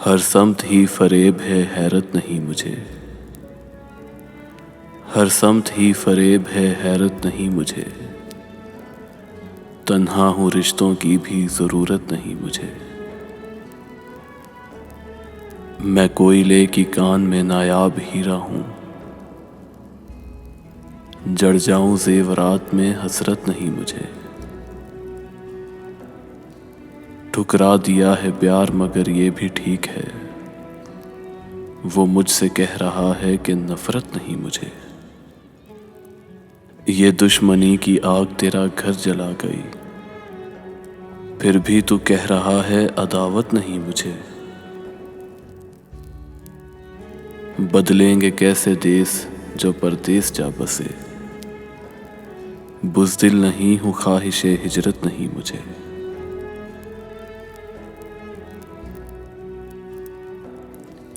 हर समत ही फरेब है, हैरत नहीं मुझे। हर समत ही फरेब है, हैरत नहीं मुझे। तन्हा हूँ, रिश्तों की भी ज़रूरत नहीं मुझे। मैं कोयले की कान में नायाब हीरा हूँ। जड़ जाऊं ज़ेवरात में, हसरत नहीं मुझे। ठुकरा दिया है प्यार मगर ये भी ठीक है। वो मुझसे कह रहा है कि नफरत नहीं मुझे। ये दुश्मनी की आग तेरा घर जला गई, फिर भी तू कह रहा है अदावत नहीं मुझे। बदलेंगे कैसे देश जो परदेस जा बसे। बुज़दिल नहीं हूँ, ख्वाहिशे हिजरत नहीं मुझे।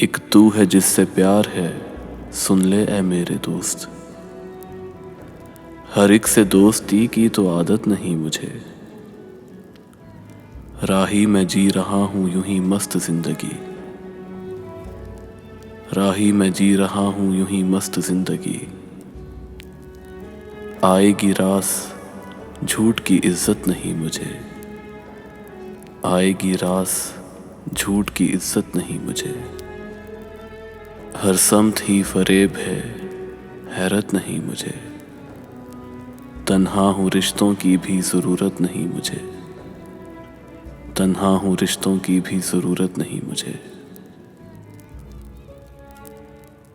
एक तू है जिससे प्यार है, सुन ले ऐ मेरे दोस्त। हर एक से दोस्ती की तो आदत नहीं मुझे। राही मैं जी रहा हूँ यूं ही मस्त जिंदगी। राही मैं जी रहा हूँ यूं ही मस्त जिंदगी। आएगी रास, झूठ की इज्जत नहीं मुझे। आएगी रास, झूठ की इज्जत नहीं मुझे। हर समत ही फरेब है, हैरत नहीं मुझे। तन्हा हूँ, रिश्तों की भी ज़रूरत नहीं मुझे। तन्हा हूँ, रिश्तों की भी ज़रूरत नहीं मुझे।